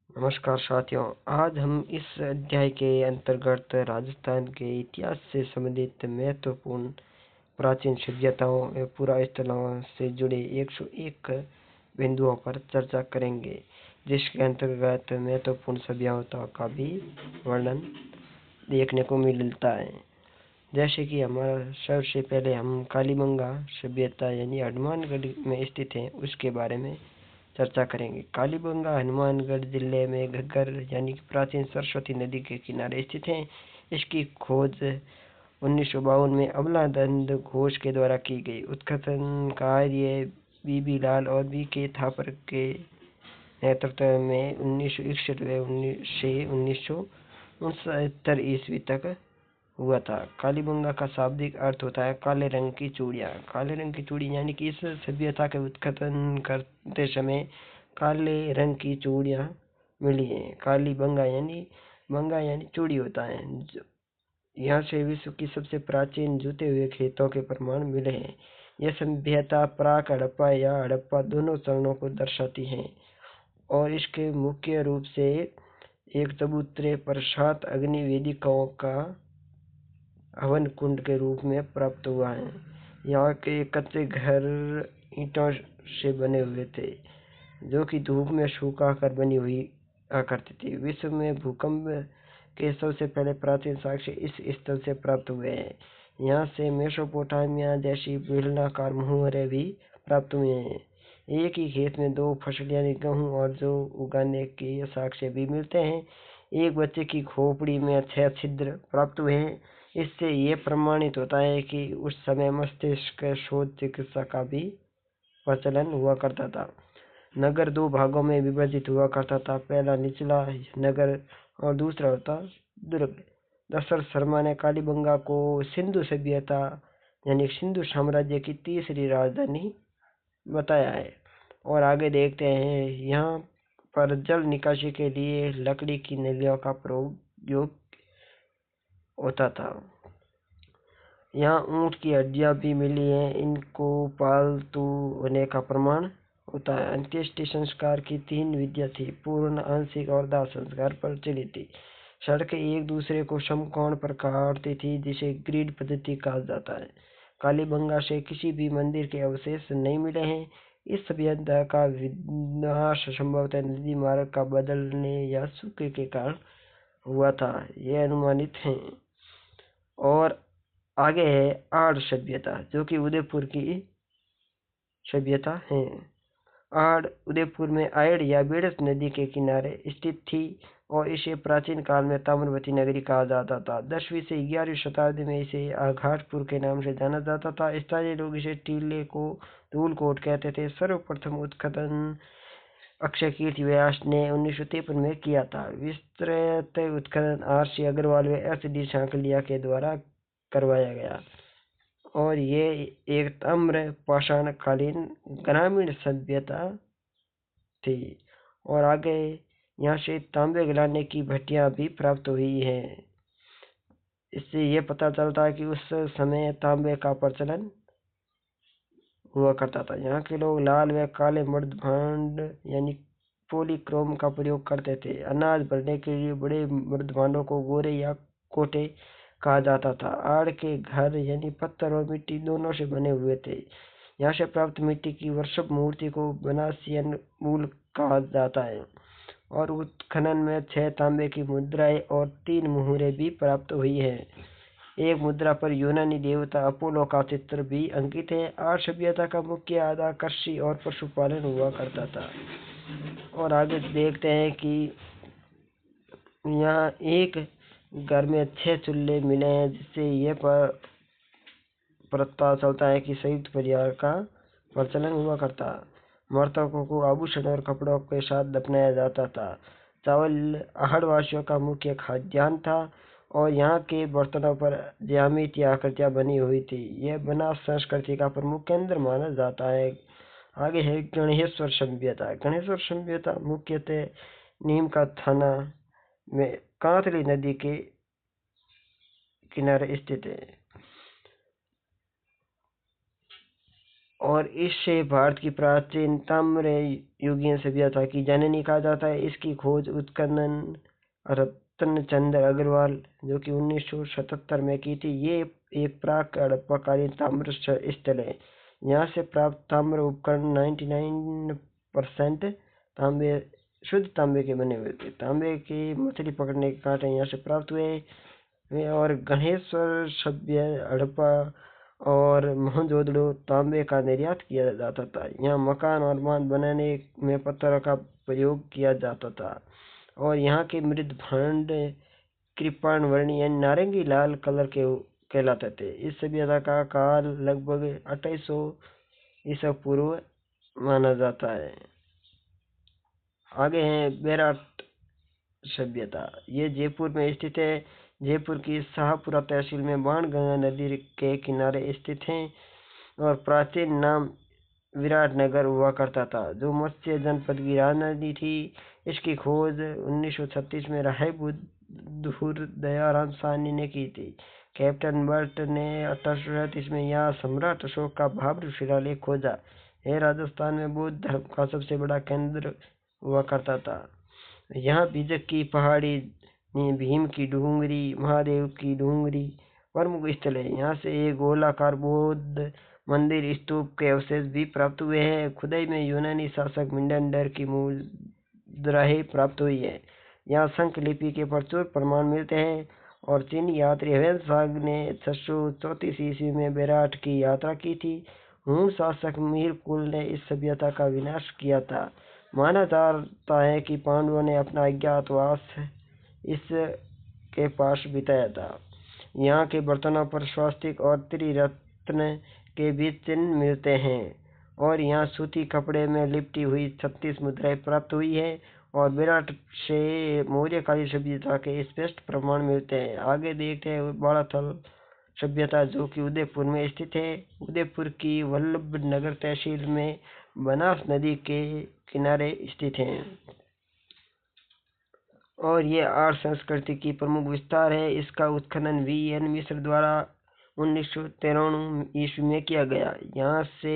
नमस्कार साथियों। आज हम इस अध्याय के अंतर्गत राजस्थान के इतिहास से संबंधित महत्वपूर्ण प्राचीन सभ्यताओं एवं पुरास्थलों से जुड़े 101 बिंदुओं पर चर्चा करेंगे, जिसके अंतर्गत महत्वपूर्ण सभ्यताओं का भी वर्णन देखने को मिलता है। जैसे कि हमारा सबसे पहले हम कालीबंगा सभ्यता यानी हनुमानगढ़ में स्थित है, उसके बारे में चर्चा करेंगे। कालीबंगा हनुमानगढ़ जिले में घग्गर यानी कि प्राचीन सरस्वती नदी के किनारे स्थित है। इसकी खोज 1952 में अमलानंद घोष के द्वारा की गई। उत्खनन कार्य बीबी लाल और बी के थापर के नेतृत्व में 1961 से 1969 ईस्वी तक हुआ था। कालीबंगा का शाब्दिक अर्थ होता है काले रंग की चूड़ियाँ। काले रंग की चूड़ी यानी कि इस सभ्यता के उत्खनन करते समय काले रंग की चूड़ियाँ मिली हैं। कालीबंगा यानी चूड़ी होता है। यहाँ से विश्व की सबसे प्राचीन जुते हुए खेतों के प्रमाण मिले हैं। यह सभ्यता प्राक हड़प्पा या हड़प्पा दोनों चरणों को दर्शाती है और इसके मुख्य रूप से एक चबूतरे पर 7 अग्नि वेदिकाओं का हवन कुंड के रूप में प्राप्त हुआ है। यहाँ के कच्चे घर ईंटों से बने हुए थे, जो कि धूप में सूखा कर बनी हुई करती थी। विश्व में भूकंप के सबसे पहले प्राचीन साक्ष्य इस स्थल से प्राप्त हुए हैं। यहाँ से मेसोपोटामिया जैसी बेलनाकार मुहावरे भी प्राप्त हुए हैं। एक ही खेत में 2 फसल यानी गेहूं और जौ उगाने के साक्ष्य भी मिलते हैं। एक बच्चे की खोपड़ी में 6 छिद्र प्राप्त हुए हैं। इससे ये प्रमाणित होता है कि उस समय मस्तिष्क शोध चिकित्सा का भी प्रचलन हुआ करता था। नगर 2 भागों में विभाजित हुआ करता था। पहला निचला नगर और दूसरा होता दुर्ग। दशरथ शर्मा ने कालीबंगा को सिंधु सभ्यता यानी सिंधु साम्राज्य की तीसरी राजधानी बताया है। और आगे देखते हैं, यहाँ पर जल निकासी के लिए लकड़ी की नलियों का प्रयोग होता था। यहाँ ऊँट की हड्डियाँ भी मिली हैं। इनको पालतू होने का प्रमाण होता है। अंत्येष्टि संस्कार की 3 विधियाँ थी, पूर्ण, आंशिक और दाह संस्कार प्रचलित थी। सड़कें एक दूसरे को समकोण पर काटती थी, जिसे ग्रिड पद्धति कहा जाता है। कालीबंगा से किसी भी मंदिर के अवशेष नहीं मिले हैं। इस सभ्यता का विनाश संभवतः नदी मार्ग का बदलने या सूखे के कारण हुआ था, यह अनुमानित है। और आगे है आड़ सभ्यता, जो कि उदयपुर की सभ्यता है। आड़ उदयपुर में आड़ या बेड़स नदी के किनारे स्थित थी और इसे प्राचीन काल में ताम्रवती नगरी कहा जाता था। 10वीं से 11वीं शताब्दी में इसे आघाटपुर के नाम से जाना जाता था। स्थानीय लोग इसे टीले को धूलकोट कहते थे। सर्वप्रथम उत्खनन अक्षय कीर्ति व्यास ने 1953 में किया था। विस्तृत उत्खनन R.C. अग्रवाल व S.D. सांकलिया के द्वारा करवाया गया और ये एक ताम्र पाषाण कालीन ग्रामीण सभ्यता थी। और आगे यहाँ से तांबे गलाने की भट्टियां भी प्राप्त हुई हैं। इससे ये पता चलता है कि उस समय तांबे का प्रचलन हुआ करता था। यहाँ के लोग लाल व काले मर्द भांड यानी पॉलीक्रोम का प्रयोग करते थे। अनाज भरने के लिए बड़े मर्द भांडों को गोरे या कोटे कहा जाता था। आड़ के घर यानी पत्थर और मिट्टी दोनों से बने हुए थे। यहाँ से प्राप्त मिट्टी की वर्षभ मूर्ति को बनासियन मूल कहा जाता है। और उत्खनन में 6 तांबे की मुद्राएं और 3 मुहरें भी प्राप्त हुई है। एक मुद्रा पर यूनानी देवता अपोलो का चित्र भी अंकित है। आर्य सभ्यता का मुख्य आधार कृषि और पशुपालन हुआ करता था। और आगे देखते हैं कि यहाँ एक घर में 6 चूल्हे मिले हैं, जिससे यह पता चलता है कि संयुक्त परिवार का प्रचलन हुआ करता। मृतकों को आभूषण और कपड़ों के साथ दफनाया जाता था। चावल आहड़वासियों का मुख्य खाद्यान्न था और यहाँ के बर्तनों पर ज्यामितीय आकृतियाँ बनी हुई थी। यह बनास संस्कृति का प्रमुख केंद्र माना जाता है। आगे है गणेश्वर सभ्यता। गणेश्वर सभ्यता मुख्यतः नीम का थाना में कांतली नदी के किनारे स्थित है। और इससे भारत की प्राचीन ताम्र युगीन सभ्यता की जननी कहा जाता है। इसकी खोज उत्खनन रतन चंद्र अग्रवाल जो कि 1977 में की थी। ये एक प्राक हड़प्पाकालीन ताम्र स्थल है। यहाँ से प्राप्त ताम्र उपकरण 99% तांबे शुद्ध तांबे के बने हुए थे। तांबे की मछली पकड़ने के कांटे यहाँ से प्राप्त हुए और गणेश्वर सभ्य हड़प्पा और मोहनजोदड़ो तांबे का निर्यात किया जाता था। यहाँ मकान और बांध बनाने में पत्थरों का प्रयोग किया जाता था और यहाँ के मृद भांड कृपाण वर्णी यानी नारंगी लाल कलर के कहलाते थे। इस सभ्यता का काल लगभग 2800 ईसा पूर्व माना जाता है। आगे है बेराट सभ्यता। ये जयपुर में स्थित है। जयपुर की शाहपुरा तहसील में बाणगंगा नदी के किनारे स्थित है और प्राचीन नाम विराटनगर हुआ करता था जो मत्स्य जनपद की राजधानी थी। इसकी खोज 1936 में राय बुद्धूर दयाराम साहनी ने की थी। कैप्टन बर्ट ने 1837 में यहाँ सम्राट अशोक का भव्य शिलालेख खोजा। यह राजस्थान में बौद्ध धर्म का सबसे बड़ा केंद्र हुआ करता था। यहाँ बीजक की पहाड़ी, भीम की डूंगरी, महादेव की डूंगरी प्रमुख स्थल है। यहाँ से एक गोलाकार बौद्ध मंदिर स्तूप के अवशेष भी प्राप्त हुए हैं। खुदाई में यूनानी शासक मिनंडर की मुद्राएं प्राप्त हुई है। यहाँ शंख लिपि के प्रचुर प्रमाण मिलते हैं और चीनी यात्री ह्वेन-त्सांग ने 634 ईस्वी में बेराट की यात्रा की थी। हुन शासक मीरकुल ने इस सभ्यता का विनाश किया था। माना जाता है कि पांडवों ने अपना अज्ञातवास इसके पास बिताया था। यहाँ के बर्तनों पर स्वास्तिक और त्रिरत्न के बीच चिन्ह मिलते हैं और यहाँ सूती कपड़े में लिपटी हुई 36 मुद्राएं प्राप्त हुई है और विराट से मौर्यकालीन सभ्यता के स्पष्ट प्रमाण मिलते हैं। आगे देखते हैं बालाथल सभ्यता जो कि उदयपुर में स्थित है। उदयपुर की वल्लभ नगर तहसील में बनास नदी के किनारे स्थित है और ये आर्य संस्कृति की प्रमुख विस्तार है। इसका उत्खनन वी.एन. मिश्र द्वारा 1993 ईस्वी में किया गया। यहाँ से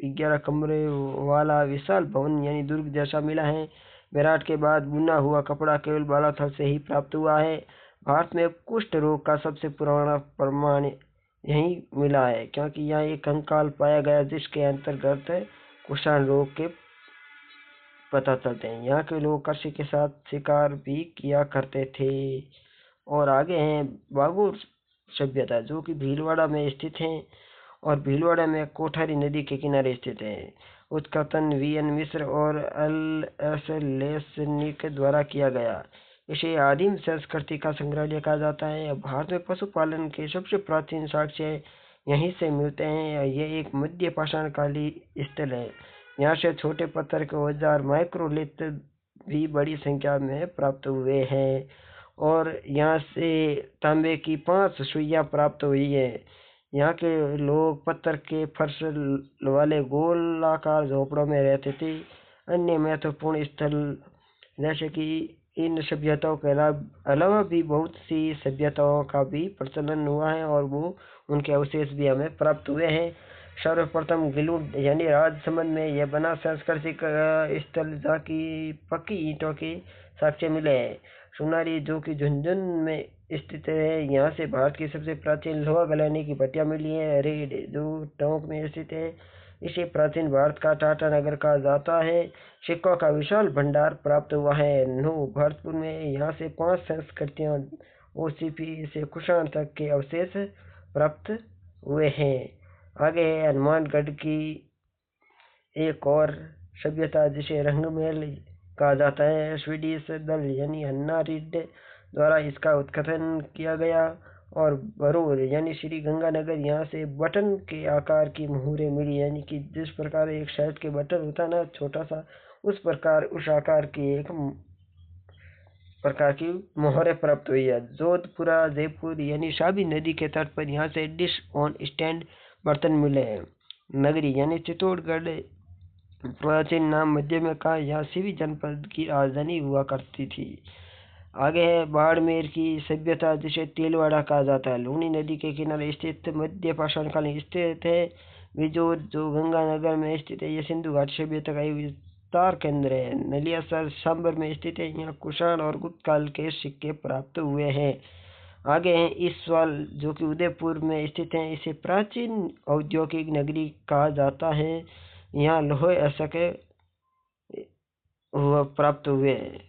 11 कमरे वाला विशाल भवन यानी दुर्ग जैसा मिला है। विराट के बाद बुना हुआ कपड़ा केवल बालाथल से ही प्राप्त हुआ है। भारत में कुष्ठ रोग का सबसे पुराना प्रमाण यही मिला है क्योंकि यहाँ एक कंकाल पाया गया जिसके अंतर्गत कुष्ठ रोग के पता चलते हैं। यहाँ के लोग कृषि के साथ शिकार भी किया करते थे। और आगे हैं बागुर सभ्यता जो कि भीलवाड़ा में स्थित है और भीलवाड़ा में कोठारी नदी के किनारे स्थित है। उत्खनन वी.एन. मिश्र और एल.एस. लेसनिक द्वारा किया गया। इसे आदिम संस्कृति का संग्रहालय कहा जाता है। भारत में पशुपालन के सबसे प्राचीन साक्ष्य यहीं से मिलते हैं। यह एक मध्य पाषाण कालीन स्थल है। यहाँ से छोटे पत्थर के औजार माइक्रोलिथ भी बड़ी संख्या में प्राप्त हुए हैं और यहाँ से तांबे की 5 सुइयां प्राप्त हुई है। यहाँ के लोग पत्थर के फर्श वाले गोलाकार झोपड़ों में रहते थे। अन्य महत्वपूर्ण स्थल जैसे कि इन सभ्यताओं के अलावा भी बहुत सी सभ्यताओं का भी प्रचलन हुआ है और वो उनके अवशेष भी हमें प्राप्त हुए हैं। सर्वप्रथम गिलुड यानी राजसमंद में यह बना सांस्कृतिक स्थल जहाँ की पक्की ईंटों के साक्ष्य मिले हैं। सुनारी जो कि झुंझुनू में स्थित है। यहाँ से भारत की सबसे प्राचीन लोहा गलाने की भट्टियां मिली है। रेड जो टोंक में स्थित है। इसे प्राचीन भारत का टाटा नगर कहा जाता है। सिक्कों का विशाल भंडार प्राप्त हुआ है। भरतपुर में यहाँ से 5 संस्कृतियों ओसीपी से कुषाण तक के अवशेष प्राप्त हुए हैं। आगे है हनुमानगढ़ की एक और सभ्यता जिसे रंगमहल कहा जाता है। स्वीडिश दल यानी हन्ना रिड द्वारा इसका उत्खनन किया गया और भरूर यानी श्री गंगानगर यहाँ से बटन के आकार की मोहरें मिली यानी कि जिस प्रकार एक शर्ट के बटन होता ना छोटा सा उस प्रकार उस आकार की एक प्रकार की मोहरें प्राप्त हुई है। जोधपुरा जयपुर यानी साबी नदी के तट पर यहाँ से डिश ऑन स्टैंड बर्तन मिले हैं। नगरी यानी चित्तौड़गढ़ प्राचीन नाम मध्य में का यहाँ सिवी जनपद की राजधानी हुआ करती थी। आगे है बाड़मेर की सभ्यता जिसे तेलवाड़ा कहा जाता है। लूनी नदी के किनारे स्थित मध्य पाषाण कालीन स्थित है। बिजोर जो गंगानगर में स्थित है, यह सिंधु घाटी सभ्यता का एक विस्तार केंद्र है। नलियासर सांबर में स्थित है, यहाँ कुषाण और गुप्त काल के सिक्के प्राप्त हुए हैं। आगे है ईसवाल जो कि उदयपुर में स्थित है। इसे प्राचीन औद्योगिक नगरी कहा जाता है। यहाँ लोहे असंख्य प्राप्त हुए हैं।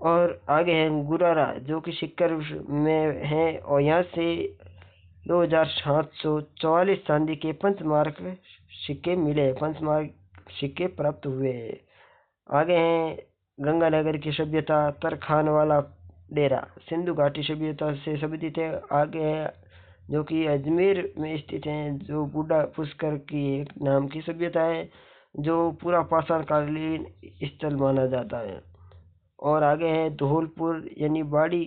और आगे है गुरारा जो कि सिक्कर में है, और यहाँ से 2744 चांदी के पंचमार्क सिक्के मिले, पंचमार्क सिक्के प्राप्त हुए हैं। आगे हैं गंगानगर की सभ्यता, तरखान वाला डेरा सिंधु घाटी सभ्यता से संबंधित है। आगे है जो कि अजमेर में स्थित है, जो बूढ़ा पुष्कर की एक नाम की सभ्यता है, जो पूरा पाषाण कालीन स्थल माना जाता है। और आगे है धौलपुर यानी बाड़ी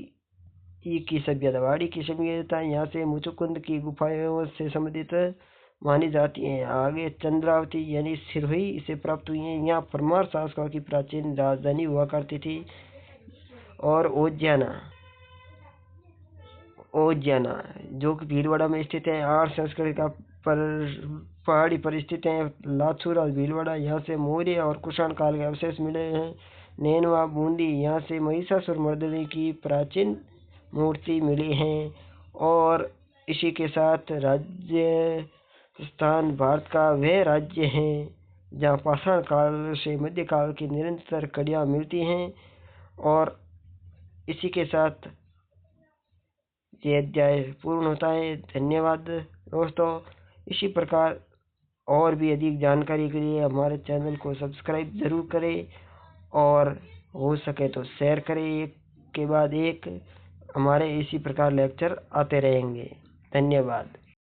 की सभ्यता। बाड़ी की सभ्यता यहाँ से मुचुकुंद की गुफाओं से संबंधित मानी जाती है। आगे चंद्रावती यानी सिरोही से प्राप्त हुई है। यहाँ परमार शासकों की प्राचीन राजधानी हुआ करती थी। और ओजियाना जो कि भीलवाड़ा में स्थित है। आर्य संस्कृति का पहाड़ी पर स्थित है। लाचुर और भीलवाड़ा यहाँ से मौर्य और कुषाण काल के अवशेष मिले हैं। नैनवा बूंदी यहाँ से महिषासुर मर्दिनी की प्राचीन मूर्ति मिली है। और इसी के साथ राजस्थान भारत का वह राज्य है जहाँ पाषाण काल से मध्यकाल की निरंतर कड़ियाँ मिलती हैं। और इसी के साथ ये अध्याय पूर्ण होता है। धन्यवाद दोस्तों। इसी प्रकार और भी अधिक जानकारी के लिए हमारे चैनल को सब्सक्राइब जरूर करें, और हो सके तो शेयर करें। एक के बाद एक हमारे इसी प्रकार लेक्चर आते रहेंगे। धन्यवाद।